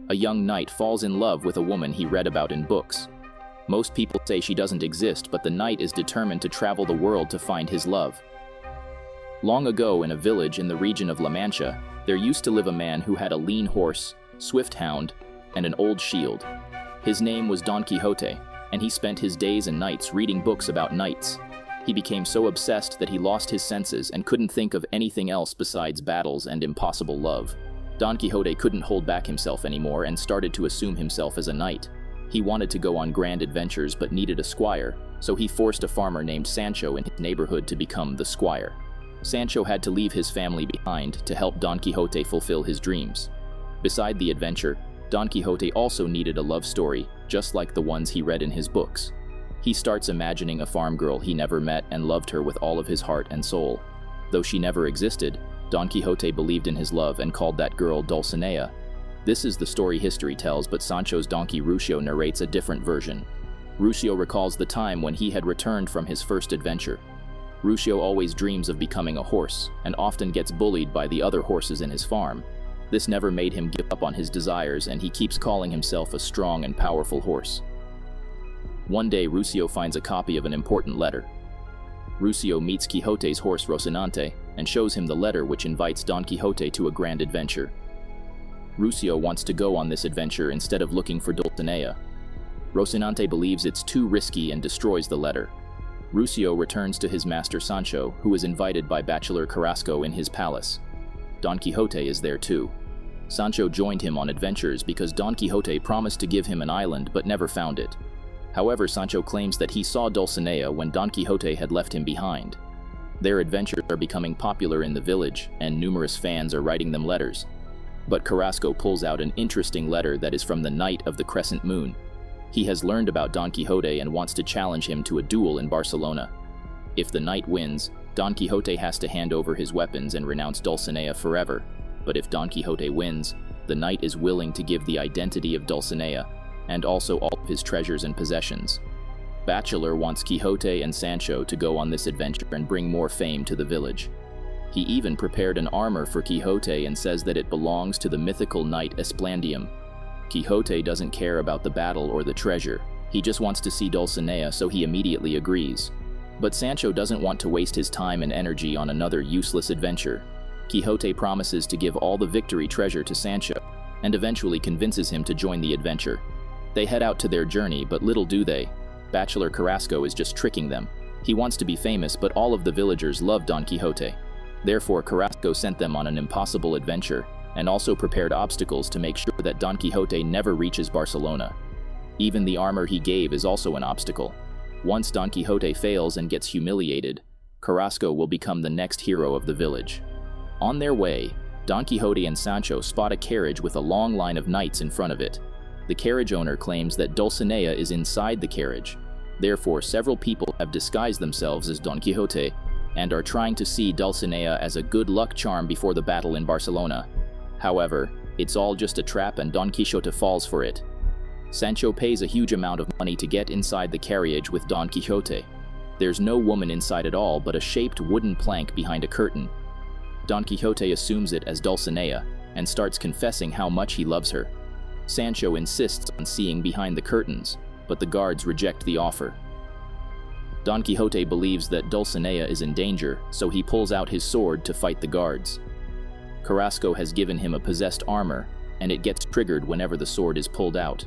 A young knight falls in love with a woman he read about in books. Most people say she doesn't exist, but the knight is determined to travel the world to find his love. Long ago, in a village in the region of La Mancha, there used to live a man who had a lean horse, swift hound, and an old shield. His name was Don Quixote, and he spent his days and nights reading books about knights. He became so obsessed that he lost his senses and couldn't think of anything else besides battles and impossible love. Don Quixote couldn't hold back himself anymore and started to assume himself as a knight. He wanted to go on grand adventures but needed a squire, so he forced a farmer named Sancho in his neighborhood to become the squire. Sancho had to leave his family behind to help Don Quixote fulfill his dreams. Beside the adventure, Don Quixote also needed a love story, just like the ones he read in his books. He starts imagining a farm girl he never met and loved her with all of his heart and soul. Though she never existed, Don Quixote believed in his love and called that girl Dulcinea. This is the story history tells, but Sancho's donkey Rucio narrates a different version. Rucio recalls the time when he had returned from his first adventure. Rucio always dreams of becoming a horse, and often gets bullied by the other horses in his farm. This never made him give up on his desires, and he keeps calling himself a strong and powerful horse. One day, Rucio finds a copy of an important letter. Rucio meets Quixote's horse Rocinante, and shows him the letter which invites Don Quixote to a grand adventure. Rucio wants to go on this adventure instead of looking for Dulcinea. Rocinante believes it's too risky and destroys the letter. Rucio returns to his master Sancho, who is invited by bachelor Carrasco in his palace. Don Quixote is there too. Sancho joined him on adventures because Don Quixote promised to give him an island but never found it. However, Sancho claims that he saw Dulcinea when Don Quixote had left him behind. Their adventures are becoming popular in the village, and numerous fans are writing them letters. But Carrasco pulls out an interesting letter that is from the Knight of the Crescent Moon. He has learned about Don Quixote and wants to challenge him to a duel in Barcelona. If the knight wins, Don Quixote has to hand over his weapons and renounce Dulcinea forever. But if Don Quixote wins, the knight is willing to give the identity of Dulcinea, and also all of his treasures and possessions. Bachelor wants Quixote and Sancho to go on this adventure and bring more fame to the village. He even prepared an armor for Quixote and says that it belongs to the mythical knight Esplandian. Quixote doesn't care about the battle or the treasure. He just wants to see Dulcinea, so he immediately agrees. But Sancho doesn't want to waste his time and energy on another useless adventure. Quixote promises to give all the victory treasure to Sancho, and eventually convinces him to join the adventure. They head out to their journey, but little do they. Bachelor Carrasco is just tricking them. He wants to be famous, but all of the villagers love Don Quixote. Therefore, Carrasco sent them on an impossible adventure, and also prepared obstacles to make sure that Don Quixote never reaches Barcelona. Even the armor he gave is also an obstacle. Once Don Quixote fails and gets humiliated, Carrasco will become the next hero of the village. On their way, Don Quixote and Sancho spot a carriage with a long line of knights in front of it. The carriage owner claims that Dulcinea is inside the carriage. Therefore, several people have disguised themselves as Don Quixote and are trying to see Dulcinea as a good luck charm before the battle in Barcelona. However, it's all just a trap and Don Quixote falls for it. Sancho pays a huge amount of money to get inside the carriage with Don Quixote. There's no woman inside at all, but a shaped wooden plank behind a curtain. Don Quixote assumes it as Dulcinea and starts confessing how much he loves her. Sancho insists on seeing behind the curtains, but the guards reject the offer. Don Quixote believes that Dulcinea is in danger, so he pulls out his sword to fight the guards. Carrasco has given him a possessed armor, and it gets triggered whenever the sword is pulled out.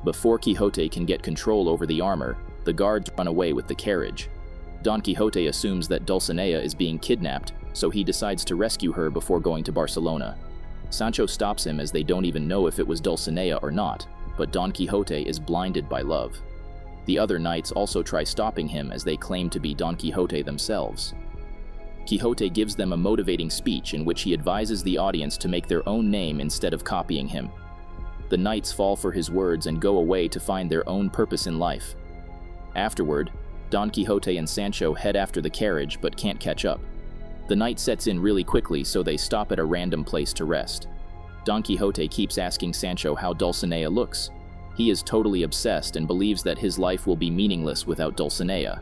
Before Quixote can get control over the armor, the guards run away with the carriage. Don Quixote assumes that Dulcinea is being kidnapped, so he decides to rescue her before going to Barcelona. Sancho stops him as they don't even know if it was Dulcinea or not, but Don Quixote is blinded by love. The other knights also try stopping him as they claim to be Don Quixote themselves. Quixote gives them a motivating speech in which he advises the audience to make their own name instead of copying him. The knights fall for his words and go away to find their own purpose in life. Afterward, Don Quixote and Sancho head after the carriage but can't catch up. The night sets in really quickly, so they stop at a random place to rest. Don Quixote keeps asking Sancho how Dulcinea looks. He is totally obsessed and believes that his life will be meaningless without Dulcinea.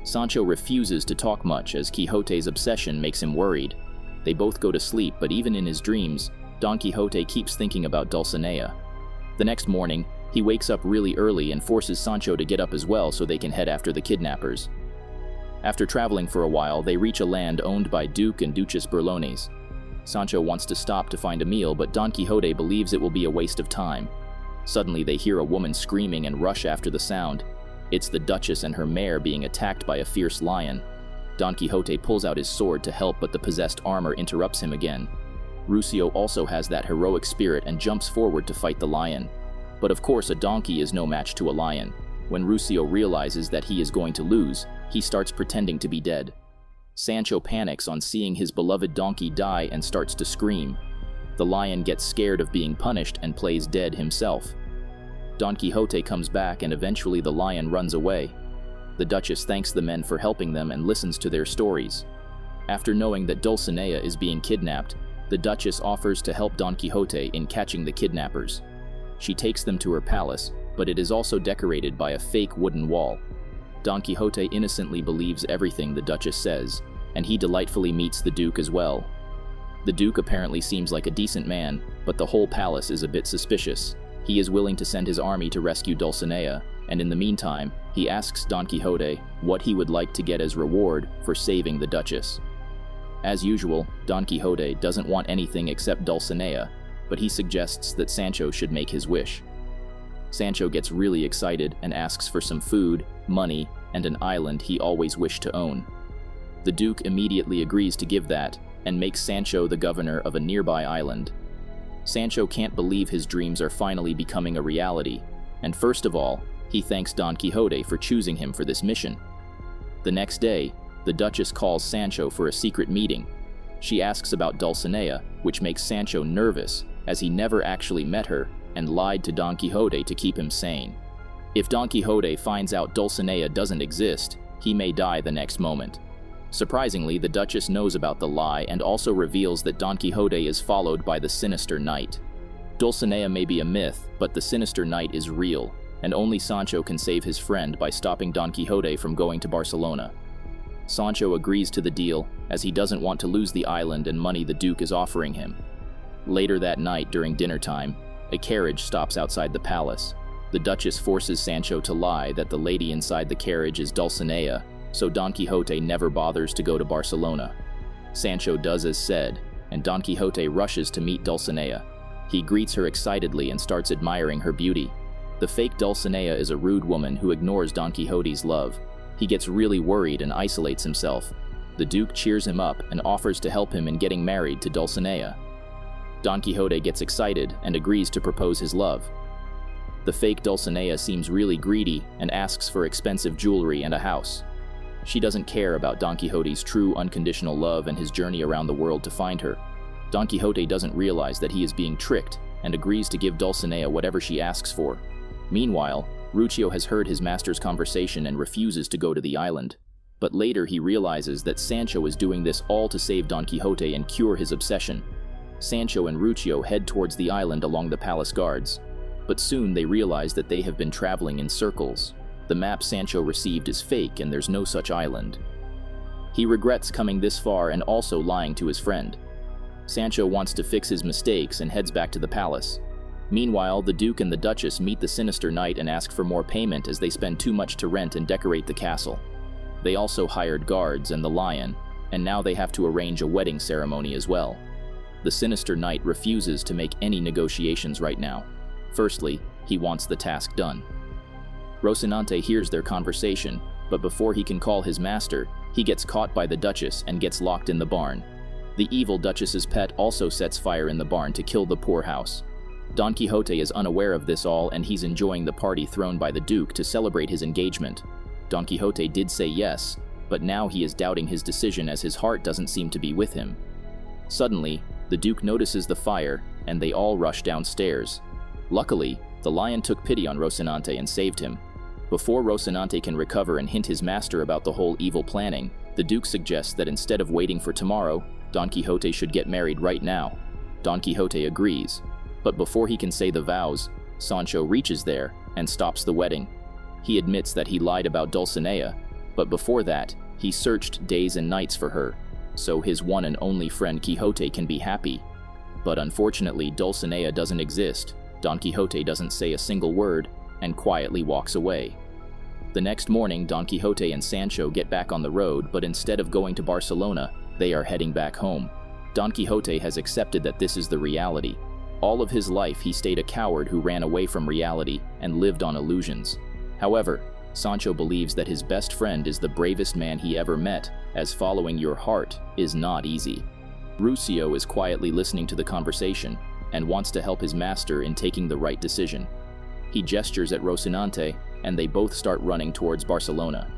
Sancho refuses to talk much as Quixote's obsession makes him worried. They both go to sleep, but even in his dreams, Don Quixote keeps thinking about Dulcinea. The next morning, he wakes up really early and forces Sancho to get up as well so they can head after the kidnappers. After traveling for a while, they reach a land owned by Duke and Duchess Berlones. Sancho wants to stop to find a meal, but Don Quixote believes it will be a waste of time. Suddenly, they hear a woman screaming and rush after the sound. It's the Duchess and her mare being attacked by a fierce lion. Don Quixote pulls out his sword to help, but the possessed armor interrupts him again. Rucio also has that heroic spirit and jumps forward to fight the lion. But of course, a donkey is no match to a lion. When Rucio realizes that he is going to lose, he starts pretending to be dead. Sancho panics on seeing his beloved donkey die and starts to scream. The lion gets scared of being punished and plays dead himself. Don Quixote comes back and eventually the lion runs away. The Duchess thanks the men for helping them and listens to their stories. After knowing that Dulcinea is being kidnapped, the Duchess offers to help Don Quixote in catching the kidnappers. She takes them to her palace, but it is also decorated by a fake wooden wall. Don Quixote innocently believes everything the Duchess says, and he delightfully meets the Duke as well. The Duke apparently seems like a decent man, but the whole palace is a bit suspicious. He is willing to send his army to rescue Dulcinea, and in the meantime, he asks Don Quixote what he would like to get as reward for saving the Duchess. As usual, Don Quixote doesn't want anything except Dulcinea, but he suggests that Sancho should make his wish. Sancho gets really excited and asks for some food, money, and an island he always wished to own. The Duke immediately agrees to give that, and makes Sancho the governor of a nearby island. Sancho can't believe his dreams are finally becoming a reality, and first of all, he thanks Don Quixote for choosing him for this mission. The next day, the Duchess calls Sancho for a secret meeting. She asks about Dulcinea, which makes Sancho nervous, as he never actually met her and lied to Don Quixote to keep him sane. If Don Quixote finds out Dulcinea doesn't exist, he may die the next moment. Surprisingly, the Duchess knows about the lie and also reveals that Don Quixote is followed by the Sinister Knight. Dulcinea may be a myth, but the Sinister Knight is real, and only Sancho can save his friend by stopping Don Quixote from going to Barcelona. Sancho agrees to the deal, as he doesn't want to lose the island and money the Duke is offering him. Later that night, during dinner time, a carriage stops outside the palace. The Duchess forces Sancho to lie that the lady inside the carriage is Dulcinea, so Don Quixote never bothers to go to Barcelona. Sancho does as said, and Don Quixote rushes to meet Dulcinea. He greets her excitedly and starts admiring her beauty. The fake Dulcinea is a rude woman who ignores Don Quixote's love. He gets really worried and isolates himself. The Duke cheers him up and offers to help him in getting married to Dulcinea. Don Quixote gets excited and agrees to propose his love. The fake Dulcinea seems really greedy and asks for expensive jewelry and a house. She doesn't care about Don Quixote's true unconditional love and his journey around the world to find her. Don Quixote doesn't realize that he is being tricked and agrees to give Dulcinea whatever she asks for. Meanwhile, Rucio has heard his master's conversation and refuses to go to the island. But later he realizes that Sancho is doing this all to save Don Quixote and cure his obsession. Sancho and Rucio head towards the island along the palace guards. But soon they realize that they have been traveling in circles. The map Sancho received is fake and there's no such island. He regrets coming this far and also lying to his friend. Sancho wants to fix his mistakes and heads back to the palace. Meanwhile, the Duke and the Duchess meet the Sinister Knight and ask for more payment as they spend too much to rent and decorate the castle. They also hired guards and the lion, and now they have to arrange a wedding ceremony as well. The Sinister Knight refuses to make any negotiations right now. Firstly, he wants the task done. Rocinante hears their conversation, but before he can call his master, he gets caught by the Duchess and gets locked in the barn. The evil Duchess's pet also sets fire in the barn to kill the poor house. Don Quixote is unaware of this all and he's enjoying the party thrown by the Duke to celebrate his engagement. Don Quixote did say yes, but now he is doubting his decision as his heart doesn't seem to be with him. Suddenly, the Duke notices the fire and they all rush downstairs. Luckily, the lion took pity on Rocinante and saved him. Before Rocinante can recover and hint his master about the whole evil planning, the Duke suggests that instead of waiting for tomorrow, Don Quixote should get married right now. Don Quixote agrees, but before he can say the vows, Sancho reaches there and stops the wedding. He admits that he lied about Dulcinea, but before that, he searched days and nights for her, so his one and only friend Quixote can be happy. But unfortunately, Dulcinea doesn't exist. Don Quixote doesn't say a single word and quietly walks away. The next morning, Don Quixote and Sancho get back on the road, but instead of going to Barcelona, they are heading back home. Don Quixote has accepted that this is the reality. All of his life, he stayed a coward who ran away from reality and lived on illusions. However, Sancho believes that his best friend is the bravest man he ever met, as following your heart is not easy. Rucio is quietly listening to the conversation and wants to help his master in taking the right decision. He gestures at Rocinante, and they both start running towards Barcelona.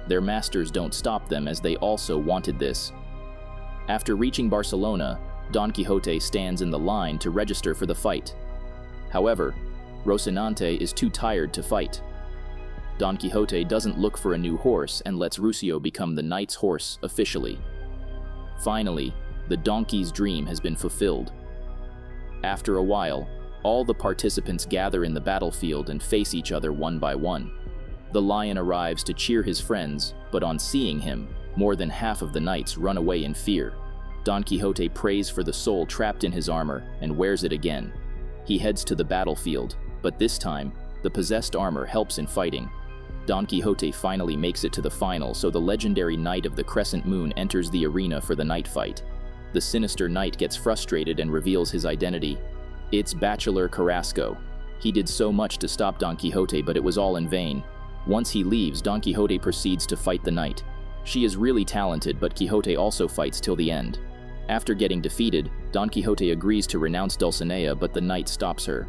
Their masters don't stop them, as they also wanted this. After reaching Barcelona, Don Quixote stands in the line to register for the fight. However, Rocinante is too tired to fight. Don Quixote doesn't look for a new horse and lets Rucio become the knight's horse officially. Finally, the donkey's dream has been fulfilled. After a while, all the participants gather in the battlefield and face each other one by one. The lion arrives to cheer his friends, but on seeing him, more than half of the knights run away in fear. Don Quixote prays for the soul trapped in his armor and wears it again. He heads to the battlefield, but this time, the possessed armor helps in fighting. Don Quixote finally makes it to the final, so the legendary Knight of the Crescent Moon enters the arena for the night fight. The sinister knight gets frustrated and reveals his identity. It's Bachelor Carrasco. He did so much to stop Don Quixote, but it was all in vain. Once he leaves, Don Quixote proceeds to fight the knight. She is really talented, but Quixote also fights till the end. After getting defeated, Don Quixote agrees to renounce Dulcinea, but the knight stops her.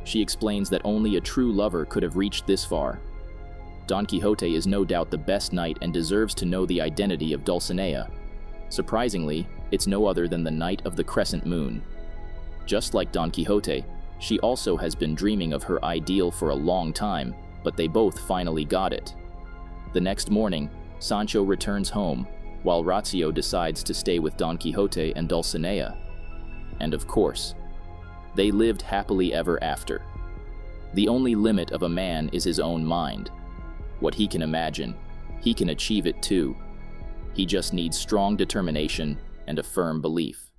She explains that only a true lover could have reached this far. Don Quixote is no doubt the best knight and deserves to know the identity of Dulcinea. Surprisingly, it's no other than the Knight of the Crescent Moon. Just like Don Quixote, she also has been dreaming of her ideal for a long time, but they both finally got it. The next morning, Sancho returns home, while Rucio decides to stay with Don Quixote and Dulcinea. And of course, they lived happily ever after. The only limit of a man is his own mind. What he can imagine, he can achieve it too. He just needs strong determination and a firm belief.